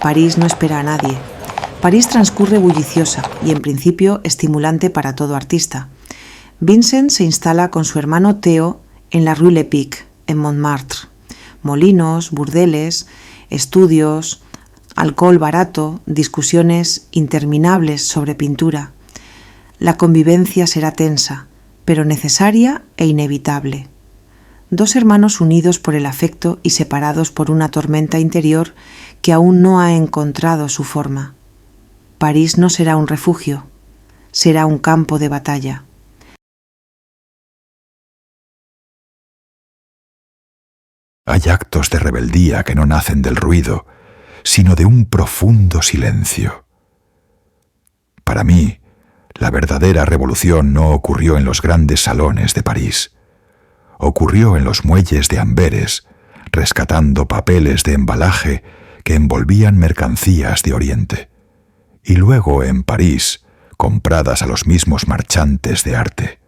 París no espera a nadie. París transcurre bulliciosa y en principio estimulante para todo artista. Vincent se instala con su hermano Theo en la Rue Lepic, en Montmartre. Molinos, burdeles, estudios, alcohol barato, discusiones interminables sobre pintura. La convivencia será tensa, pero necesaria e inevitable. Dos hermanos unidos por el afecto y separados por una tormenta interior que aún no ha encontrado su forma. París no será un refugio, será un campo de batalla. Hay actos de rebeldía que no nacen del ruido, sino de un profundo silencio. Para mí, la verdadera revolución no ocurrió en los grandes salones de París. Ocurrió en los muelles de Amberes, rescatando papeles de embalaje que envolvían mercancías de Oriente, y luego en París, compradas a los mismos marchantes de arte.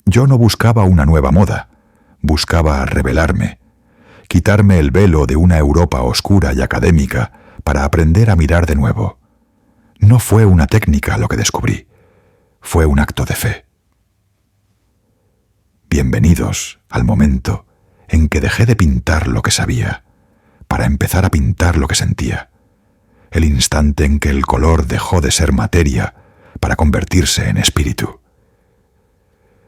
Yo no buscaba una nueva moda, buscaba rebelarme, quitarme el velo de una Europa oscura y académica para aprender a mirar de nuevo. No fue una técnica lo que descubrí, fue un acto de fe. Bienvenidos al momento en que dejé de pintar lo que sabía, para empezar a pintar lo que sentía, el instante en que el color dejó de ser materia para convertirse en espíritu.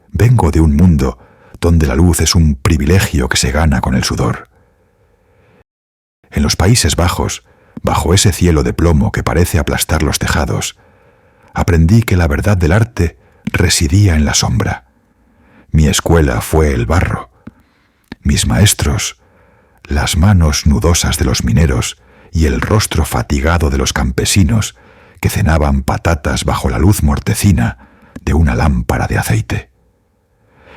Vengo de un mundo donde la luz es un privilegio que se gana con el sudor. En los Países Bajos, bajo ese cielo de plomo que parece aplastar los tejados, aprendí que la verdad del arte residía en la sombra. Mi escuela fue el barro. Mis maestros, las manos nudosas de los mineros y el rostro fatigado de los campesinos que cenaban patatas bajo la luz mortecina de una lámpara de aceite.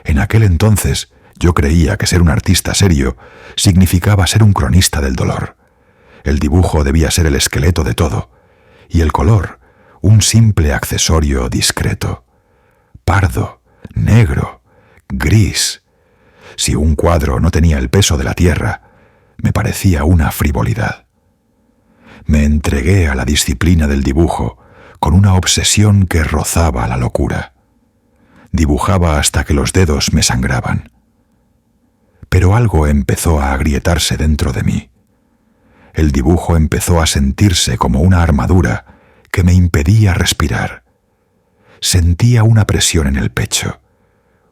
En aquel entonces yo creía que ser un artista serio significaba ser un cronista del dolor. El dibujo debía ser el esqueleto de todo, y el color un simple accesorio discreto. Pardo, negro, gris. Si un cuadro no tenía el peso de la tierra, me parecía una frivolidad. Me entregué a la disciplina del dibujo con una obsesión que rozaba la locura. Dibujaba hasta que los dedos me sangraban. Pero algo empezó a agrietarse dentro de mí. El dibujo empezó a sentirse como una armadura que me impedía respirar. Sentía una presión en el pecho,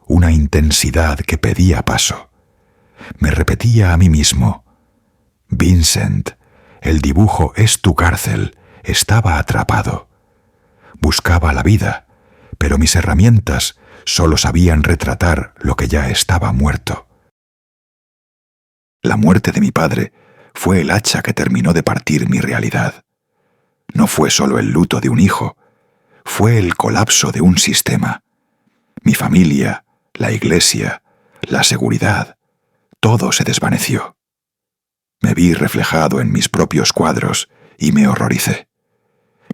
una intensidad que pedía paso. Me repetía a mí mismo: Vincent, el dibujo es tu cárcel, estaba atrapado. Buscaba la vida, pero mis herramientas solo sabían retratar lo que ya estaba muerto. La muerte de mi padre fue el hacha que terminó de partir mi realidad. No fue solo el luto de un hijo, fue el colapso de un sistema. Mi familia, la iglesia, la seguridad, todo se desvaneció. Me vi reflejado en mis propios cuadros y me horroricé.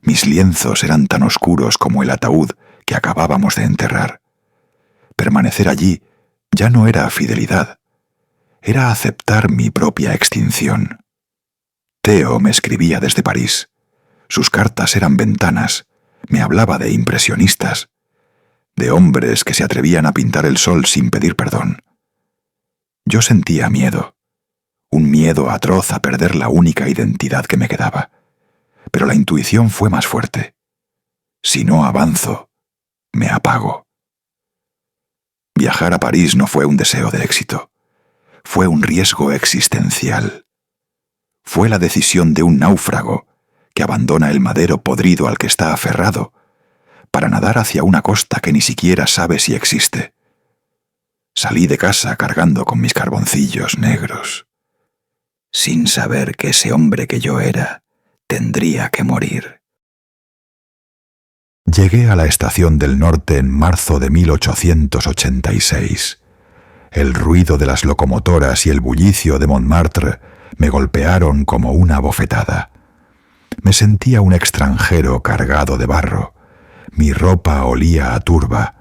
Mis lienzos eran tan oscuros como el ataúd que acabábamos de enterrar. Permanecer allí ya no era fidelidad, era aceptar mi propia extinción. Theo me escribía desde París. Sus cartas eran ventanas, me hablaba de impresionistas, de hombres que se atrevían a pintar el sol sin pedir perdón. Yo sentía miedo, un miedo atroz a perder la única identidad que me quedaba, pero la intuición fue más fuerte. Si no avanzo, me apago. Viajar a París no fue un deseo de éxito, fue un riesgo existencial. Fue la decisión de un náufrago que abandona el madero podrido al que está aferrado para nadar hacia una costa que ni siquiera sabe si existe. Salí de casa cargando con mis carboncillos negros, sin saber que ese hombre que yo era tendría que morir. Llegué a la estación del norte en marzo de 1886. El ruido de las locomotoras y el bullicio de Montmartre me golpearon como una bofetada. Me sentía un extranjero cargado de barro. Mi ropa olía a turba,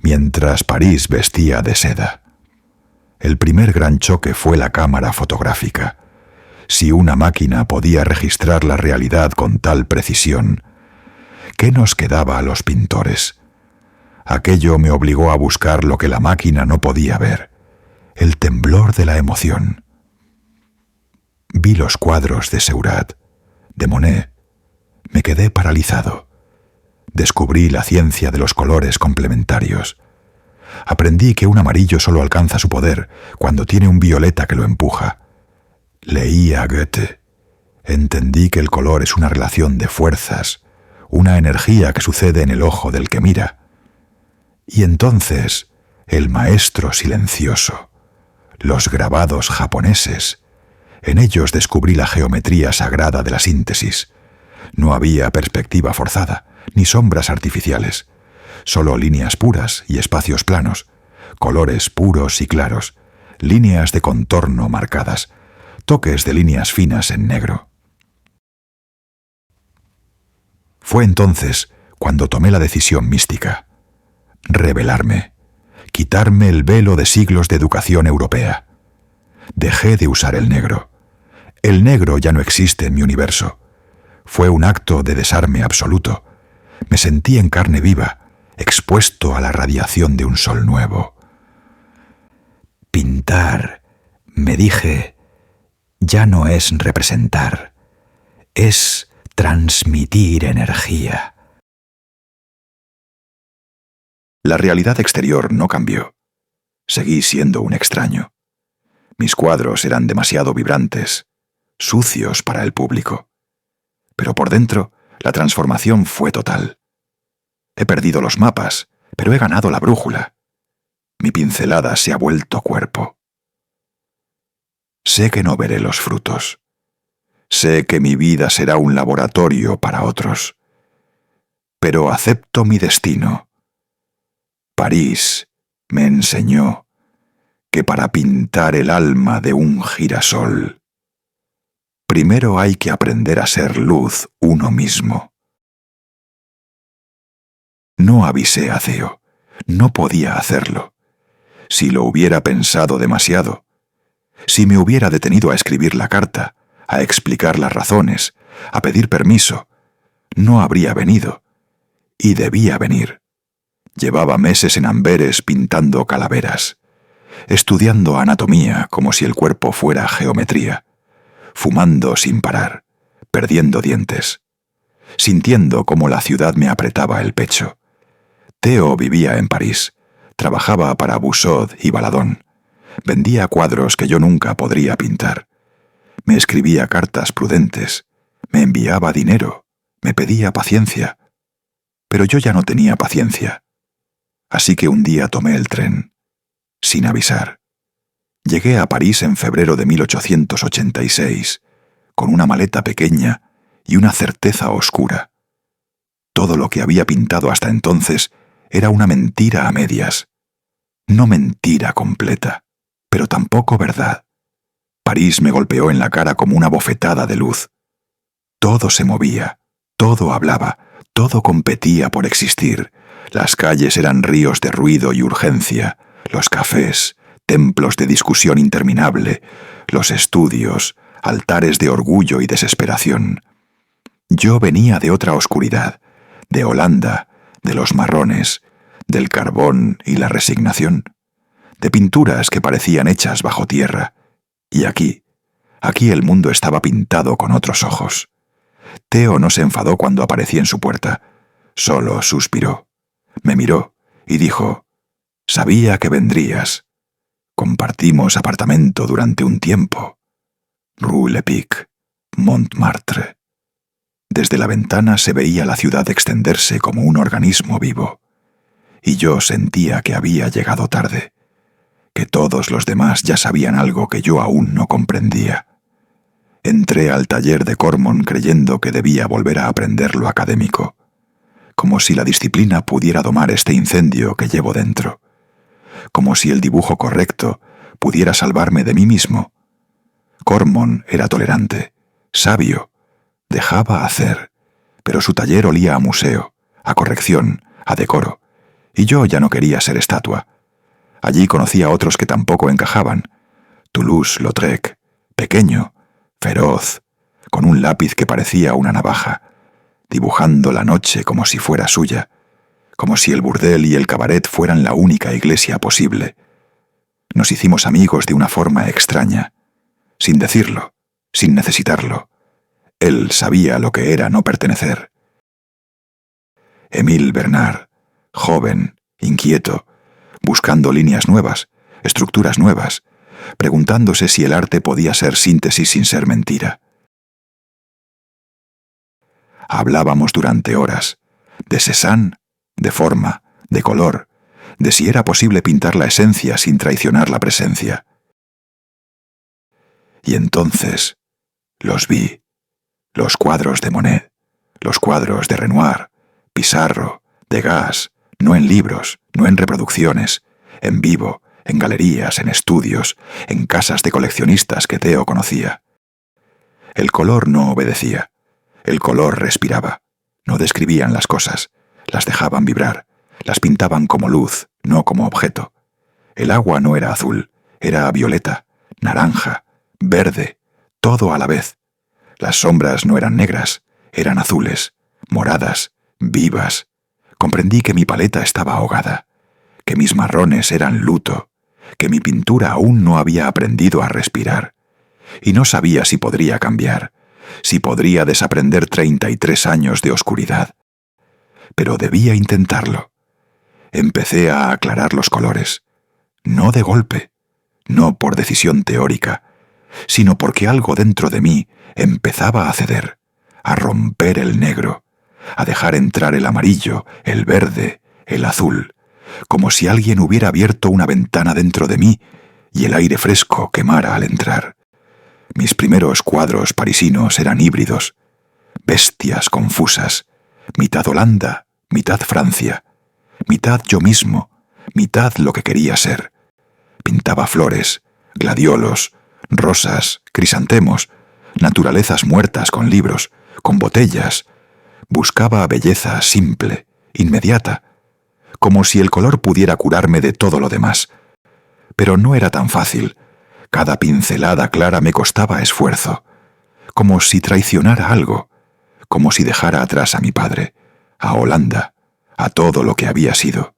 mientras París vestía de seda. El primer gran choque fue la cámara fotográfica. Si una máquina podía registrar la realidad con tal precisión, ¿qué nos quedaba a los pintores? Aquello me obligó a buscar lo que la máquina no podía ver, el temblor de la emoción. Vi los cuadros de Seurat, de Monet. Me quedé paralizado. Descubrí la ciencia de los colores complementarios. Aprendí que un amarillo solo alcanza su poder cuando tiene un violeta que lo empuja. Leí a Goethe. Entendí que el color es una relación de fuerzas, una energía que sucede en el ojo del que mira. Y entonces, el maestro silencioso, los grabados japoneses. En ellos descubrí la geometría sagrada de la síntesis. No había perspectiva forzada, ni sombras artificiales, solo líneas puras y espacios planos, colores puros y claros, líneas de contorno marcadas, toques de líneas finas en negro. Fue entonces cuando tomé la decisión mística: rebelarme, quitarme el velo de siglos de educación europea. Dejé de usar el negro. El negro ya no existe en mi universo. Fue un acto de desarme absoluto. Me sentí en carne viva, expuesto a la radiación de un sol nuevo. Pintar, me dije, ya no es representar, es transmitir energía. La realidad exterior no cambió. Seguí siendo un extraño. Mis cuadros eran demasiado vibrantes, sucios para el público. Pero por dentro, la transformación fue total. He perdido los mapas, pero he ganado la brújula. Mi pincelada se ha vuelto cuerpo. Sé que no veré los frutos. Sé que mi vida será un laboratorio para otros. Pero acepto mi destino. París me enseñó que para pintar el alma de un girasol, primero hay que aprender a ser luz uno mismo. No avisé a Theo. No podía hacerlo. Si lo hubiera pensado demasiado, si me hubiera detenido a escribir la carta, a explicar las razones, a pedir permiso, no habría venido. Y debía venir. Llevaba meses en Amberes pintando calaveras, estudiando anatomía como si el cuerpo fuera geometría, fumando sin parar, perdiendo dientes, sintiendo cómo la ciudad me apretaba el pecho. Theo vivía en París, trabajaba para Busod y Baladón, vendía cuadros que yo nunca podría pintar, me escribía cartas prudentes, me enviaba dinero, me pedía paciencia, pero yo ya no tenía paciencia. Así que un día tomé el tren, sin avisar. Llegué a París en febrero de 1886, con una maleta pequeña y una certeza oscura. Todo lo que había pintado hasta entonces era una mentira a medias. No mentira completa, pero tampoco verdad. París me golpeó en la cara como una bofetada de luz. Todo se movía, todo hablaba, todo competía por existir. Las calles eran ríos de ruido y urgencia, los cafés, templos de discusión interminable, los estudios, altares de orgullo y desesperación. Yo venía de otra oscuridad, de Holanda, de los marrones, del carbón y la resignación, de pinturas que parecían hechas bajo tierra. Y aquí el mundo estaba pintado con otros ojos. Theo no se enfadó cuando aparecí en su puerta, solo suspiró. Me miró y dijo: «Sabía que vendrías. Compartimos apartamento durante un tiempo. Rue Lepic, Montmartre». Desde la ventana se veía la ciudad extenderse como un organismo vivo, y yo sentía que había llegado tarde, que todos los demás ya sabían algo que yo aún no comprendía. Entré al taller de Cormon creyendo que debía volver a aprender lo académico, como si la disciplina pudiera domar este incendio que llevo dentro, como si el dibujo correcto pudiera salvarme de mí mismo. Cormon era tolerante, sabio, dejaba hacer, pero su taller olía a museo, a corrección, a decoro, y yo ya no quería ser estatua. Allí conocí a otros que tampoco encajaban. Toulouse-Lautrec, pequeño, feroz, con un lápiz que parecía una navaja, dibujando la noche como si fuera suya, como si el burdel y el cabaret fueran la única iglesia posible. Nos hicimos amigos de una forma extraña, sin decirlo, sin necesitarlo. Él sabía lo que era no pertenecer. Émile Bernard, joven, inquieto, buscando líneas nuevas, estructuras nuevas, preguntándose si el arte podía ser síntesis sin ser mentira. Hablábamos durante horas, de Cézanne, de forma, de color, de si era posible pintar la esencia sin traicionar la presencia. Y entonces los vi, los cuadros de Monet, los cuadros de Renoir, Pissarro, Degas, no en libros, no en reproducciones, en vivo, en galerías, en estudios, en casas de coleccionistas que Theo conocía. El color no obedecía, el color respiraba, no describían las cosas, las dejaban vibrar, las pintaban como luz, no como objeto. El agua no era azul, era violeta, naranja, verde, todo a la vez. Las sombras no eran negras, eran azules, moradas, vivas. Comprendí que mi paleta estaba ahogada, que mis marrones eran luto, que mi pintura aún no había aprendido a respirar, y no sabía si podría cambiar, si podría desaprender 33 años de oscuridad. Pero debía intentarlo. Empecé a aclarar los colores, no de golpe, no por decisión teórica, sino porque algo dentro de mí empezaba a ceder, a romper el negro, a dejar entrar el amarillo, el verde, el azul, como si alguien hubiera abierto una ventana dentro de mí y el aire fresco quemara al entrar. Mis primeros cuadros parisinos eran híbridos, bestias confusas, mitad Holanda, mitad Francia, mitad yo mismo, mitad lo que quería ser. Pintaba flores, gladiolos, rosas, crisantemos, naturalezas muertas con libros, con botellas. Buscaba belleza simple, inmediata, como si el color pudiera curarme de todo lo demás. Pero no era tan fácil. Cada pincelada clara me costaba esfuerzo, como si traicionara algo, como si dejara atrás a mi padre, a Holanda, a todo lo que había sido.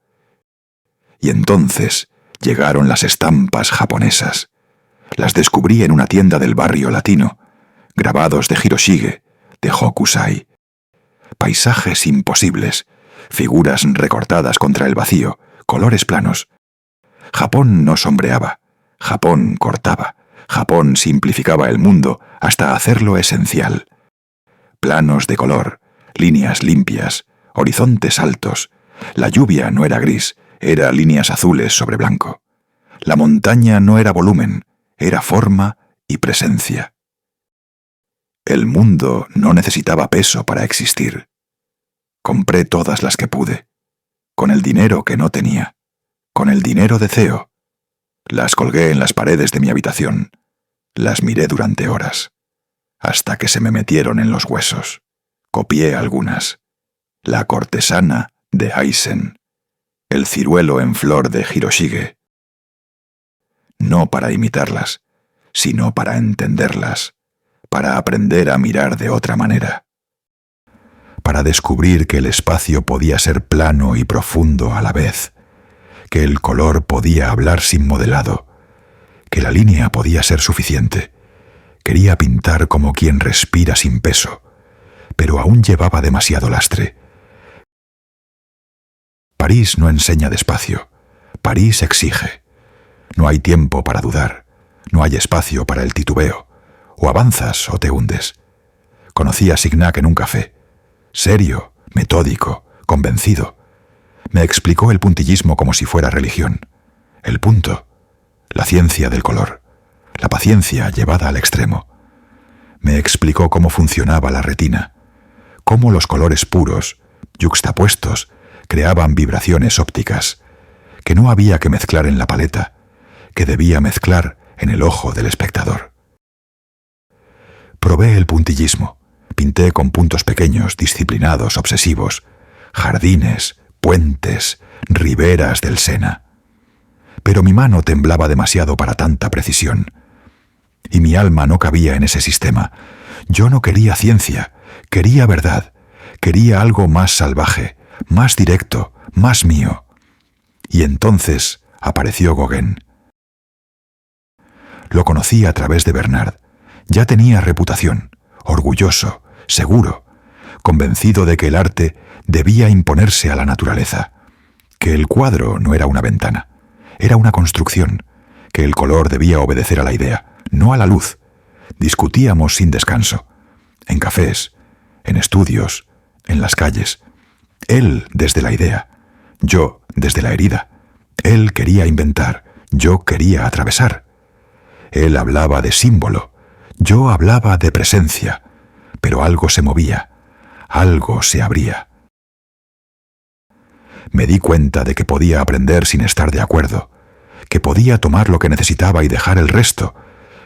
Y entonces llegaron las estampas japonesas. Las descubrí en una tienda del barrio latino, grabados de Hiroshige, de Hokusai. Paisajes imposibles, figuras recortadas contra el vacío, colores planos. Japón no sombreaba, Japón cortaba, Japón simplificaba el mundo hasta hacerlo esencial. Planos de color, líneas limpias, horizontes altos. La lluvia no era gris, era líneas azules sobre blanco. La montaña no era volumen, era forma y presencia. El mundo no necesitaba peso para existir. Compré todas las que pude, con el dinero que no tenía, con el dinero de Theo. Las colgué en las paredes de mi habitación, las miré durante horas, hasta que se me metieron en los huesos. Copié algunas. La cortesana de Eisen, el ciruelo en flor de Hiroshige. No para imitarlas, sino para entenderlas, para aprender a mirar de otra manera, para descubrir que el espacio podía ser plano y profundo a la vez, que el color podía hablar sin modelado, que la línea podía ser suficiente. Quería pintar como quien respira sin peso, pero aún llevaba demasiado lastre. París no enseña despacio, París exige. No hay tiempo para dudar, no hay espacio para el titubeo. O avanzas o te hundes. Conocí a Signac en un café. Serio, metódico, convencido. Me explicó el puntillismo como si fuera religión. El punto, la ciencia del color, la paciencia llevada al extremo. Me explicó cómo funcionaba la retina, cómo los colores puros, yuxtapuestos, creaban vibraciones ópticas, que no había que mezclar en la paleta, que debía mezclar en el ojo del espectador. Probé el puntillismo, pinté con puntos pequeños, disciplinados, obsesivos, jardines, puentes, riberas del Sena. Pero mi mano temblaba demasiado para tanta precisión. y mi alma no cabía en ese sistema. Yo no quería ciencia, quería verdad, quería algo más salvaje, más directo, más mío. Y entonces apareció Gauguin. Lo conocí a través de Bernard. Ya tenía reputación, orgulloso, seguro, convencido de que el arte debía imponerse a la naturaleza, que el cuadro no era una ventana, era una construcción, que el color debía obedecer a la idea, no a la luz. Discutíamos sin descanso, en cafés, en estudios, en las calles. Él desde la idea, yo desde la herida. Él quería inventar, yo quería atravesar. Él hablaba de símbolo, yo hablaba de presencia, pero algo se movía, algo se abría. Me di cuenta de que podía aprender sin estar de acuerdo, que podía tomar lo que necesitaba y dejar el resto.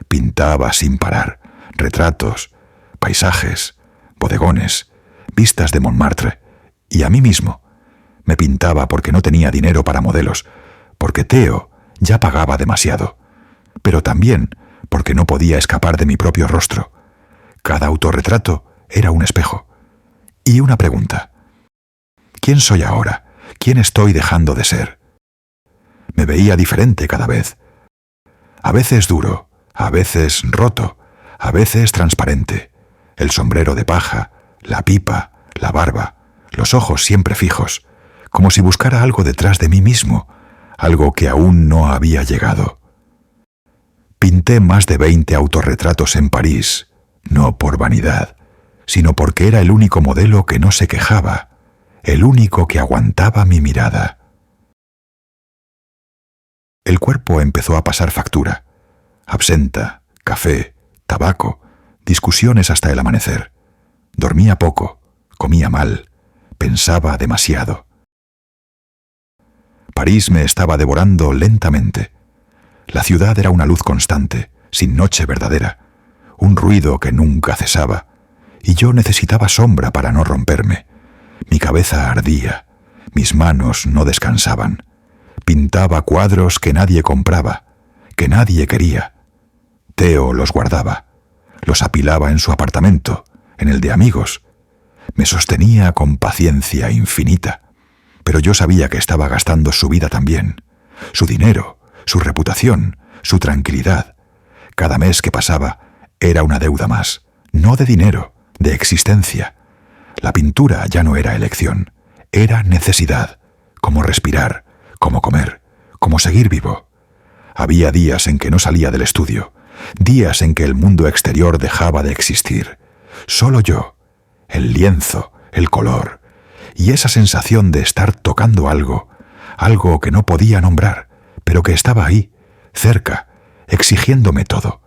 Pintaba sin parar, retratos, paisajes, bodegones, vistas de Montmartre, y a mí mismo. Me pintaba porque no tenía dinero para modelos, porque Theo ya pagaba demasiado, pero también porque no podía escapar de mi propio rostro. Cada autorretrato era un espejo. Y una pregunta: ¿quién soy ahora? ¿Quién estoy dejando de ser? Me veía diferente cada vez. A veces duro, a veces roto, a veces transparente. El sombrero de paja, la pipa, la barba, los ojos siempre fijos, como si buscara algo detrás de mí mismo, algo que aún no había llegado. Pinté más de 20 autorretratos en París, no por vanidad, sino porque era el único modelo que no se quejaba, el único que aguantaba mi mirada. El cuerpo empezó a pasar factura. Absenta, café, tabaco, discusiones hasta el amanecer. Dormía poco, comía mal, pensaba demasiado. París me estaba devorando lentamente. La ciudad era una luz constante, sin noche verdadera, un ruido que nunca cesaba, y yo necesitaba sombra para no romperme. Mi cabeza ardía, mis manos no descansaban. Pintaba cuadros que nadie compraba, que nadie quería. Theo los guardaba, los apilaba en su apartamento, en el de amigos. Me sostenía con paciencia infinita, pero yo sabía que estaba gastando su vida también, su dinero, su reputación, su tranquilidad. Cada mes que pasaba era una deuda más, no de dinero, de existencia. La pintura ya no era elección, era necesidad, como respirar, como comer, como seguir vivo. Había días en que no salía del estudio, días en que el mundo exterior dejaba de existir. Solo yo, el lienzo, el color, y esa sensación de estar tocando algo, algo que no podía nombrar, pero que estaba ahí, cerca, exigiéndome todo.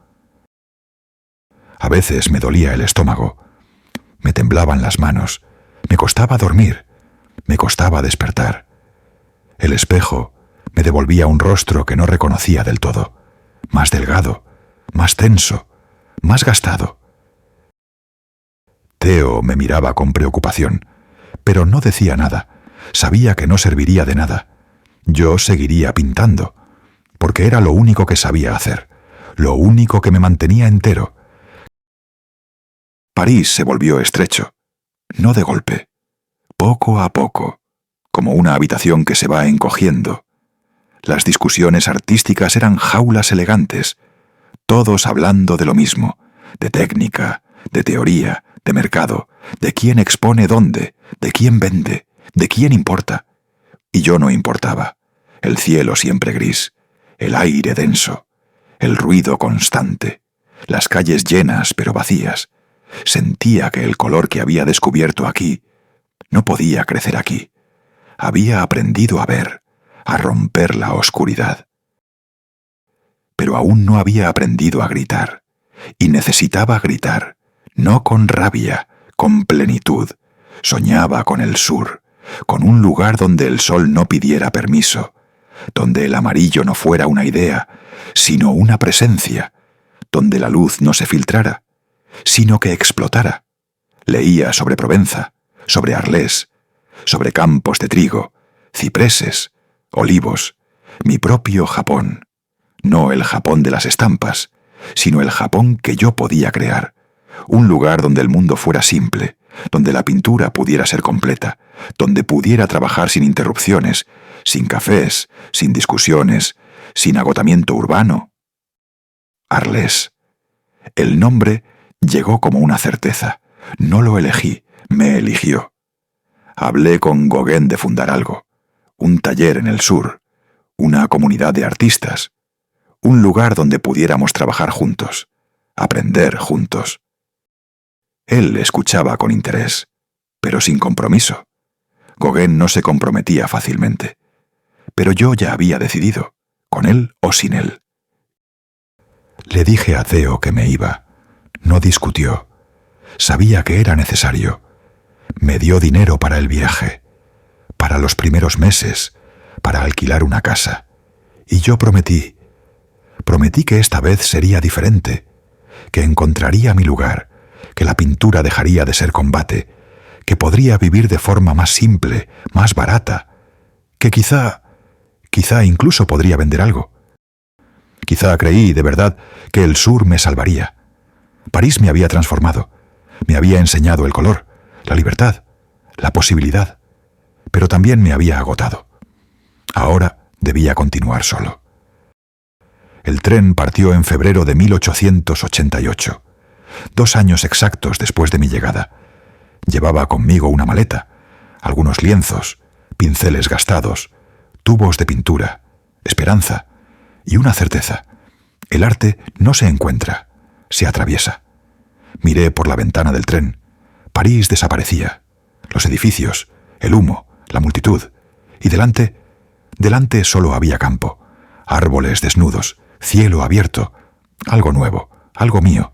A veces me dolía el estómago, me temblaban las manos, me costaba dormir, me costaba despertar. El espejo me devolvía un rostro que no reconocía del todo, más delgado, más tenso, más gastado. Theo me miraba con preocupación, pero no decía nada. Sabía que no serviría de nada. Yo seguiría pintando, porque era lo único que sabía hacer, lo único que me mantenía entero. París se volvió estrecho, no de golpe, poco a poco, como una habitación que se va encogiendo. Las discusiones artísticas eran jaulas elegantes, todos hablando de lo mismo, de técnica, de teoría, de mercado, de quién expone dónde, de quién vende, de quién importa. Y yo no importaba. El cielo siempre gris, el aire denso, el ruido constante, las calles llenas pero vacías. Sentía que el color que había descubierto aquí no podía crecer aquí. Había aprendido a ver, a romper la oscuridad. Pero aún no había aprendido a gritar, y necesitaba gritar, no con rabia, con plenitud. Soñaba con el sur, con un lugar donde el sol no pidiera permiso, donde el amarillo no fuera una idea, sino una presencia, donde la luz no se filtrara, sino que explotara. Leía sobre Provenza, sobre Arles, sobre campos de trigo, cipreses, olivos, mi propio Japón, no el Japón de las estampas, sino el Japón que yo podía crear. Un lugar donde el mundo fuera simple, donde la pintura pudiera ser completa, donde pudiera trabajar sin interrupciones, sin cafés, sin discusiones, sin agotamiento urbano. Arles. El nombre llegó como una certeza. No lo elegí, me eligió. Hablé con Gauguin de fundar algo, un taller en el sur, una comunidad de artistas, un lugar donde pudiéramos trabajar juntos, aprender juntos. Él escuchaba con interés, pero sin compromiso. Gauguin no se comprometía fácilmente, pero yo ya había decidido, con él o sin él. Le dije a Theo que me iba. No discutió. Sabía que era necesario. Me dio dinero para el viaje, para los primeros meses, para alquilar una casa. Y yo prometí que esta vez sería diferente, que encontraría mi lugar, que la pintura dejaría de ser combate, que podría vivir de forma más simple, más barata, que quizá incluso podría vender algo. Quizá creí, de verdad, que el sur me salvaría. París me había transformado, me había enseñado el color, la libertad, la posibilidad, pero también me había agotado. Ahora debía continuar solo. El tren partió en febrero de 1888, 2 años exactos después de mi llegada. Llevaba conmigo una maleta, algunos lienzos, pinceles gastados, tubos de pintura, esperanza y una certeza. El arte no se encuentra, se atraviesa. Miré por la ventana del tren. París desaparecía. Los edificios, el humo, la multitud. Y delante solo había campo, árboles desnudos, cielo abierto, algo nuevo, algo mío,